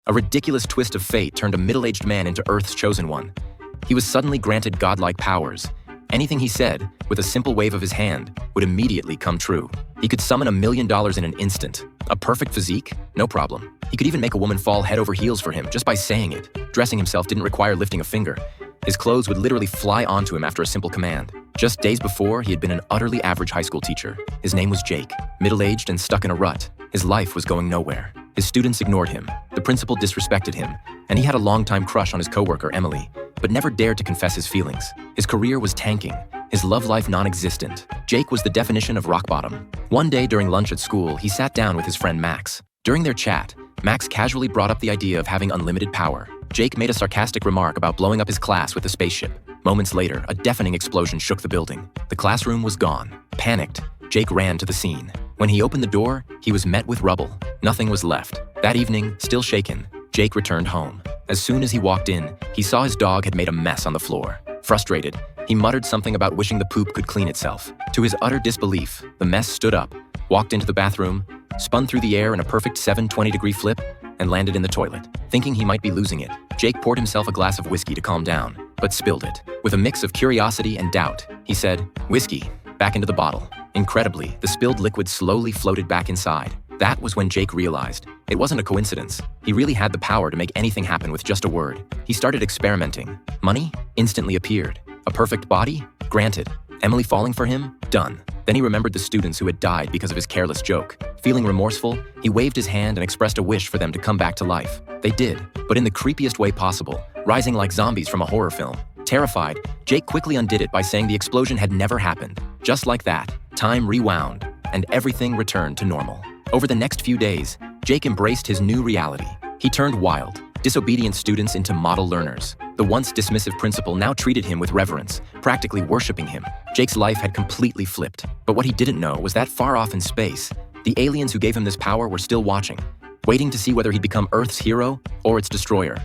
A ridiculous twist of fate turned a middle-aged man into Earth's chosen one. He was suddenly granted godlike powers. Anything he said, with a simple wave of his hand, would immediately come true. He could summon $1 million in an instant. A perfect physique? No problem. He could even make a woman fall head over heels for him just by saying it. Dressing himself didn't require lifting a finger. His clothes would literally fly onto him after a simple command. Just days before, he had been an utterly average high school teacher. His name was Jake. Middle-aged and stuck in a rut. His life was going nowhere. His students ignored him. The principal disrespected him. And he had a longtime crush on his coworker, Emily, but never dared to confess his feelings. His career was tanking. His love life non-existent. Jake was the definition of rock bottom. One day during lunch at school, he sat down with his friend Max. During their chat, Max casually brought up the idea of having unlimited power. Jake made a sarcastic remark about blowing up his class with a spaceship. Moments later, a deafening explosion shook the building. The classroom was gone. Panicked, Jake ran to the scene. When he opened the door, he was met with rubble. Nothing was left. That evening, still shaken, Jake returned home. As soon as he walked in, he saw his dog had made a mess on the floor. Frustrated, he muttered something about wishing the poop could clean itself. To his utter disbelief, the mess stood up, walked into the bathroom, spun through the air in a perfect 720-degree flip, and landed in the toilet. Thinking he might be losing it, Jake poured himself a glass of whiskey to calm down, but spilled it. With a mix of curiosity and doubt, he said, "Whiskey," back into the bottle. Incredibly, the spilled liquid slowly floated back inside. That was when Jake realized it wasn't a coincidence. He really had the power to make anything happen with just a word. He started experimenting. Money instantly appeared. A perfect body? Granted. Emily falling for him? Done. Then he remembered the students who had died because of his careless joke. Feeling remorseful, he waved his hand and expressed a wish for them to come back to life. They did, but in the creepiest way possible, rising like zombies from a horror film. Terrified, Jake quickly undid it by saying the explosion had never happened. Just like that, time rewound, and everything returned to normal. Over the next few days, Jake embraced his new reality. He turned wild, disobedient students into model learners. The once dismissive principal now treated him with reverence, practically worshiping him. Jake's life had completely flipped. But what he didn't know was that far off in space, the aliens who gave him this power were still watching, waiting to see whether he'd become Earth's hero or its destroyer.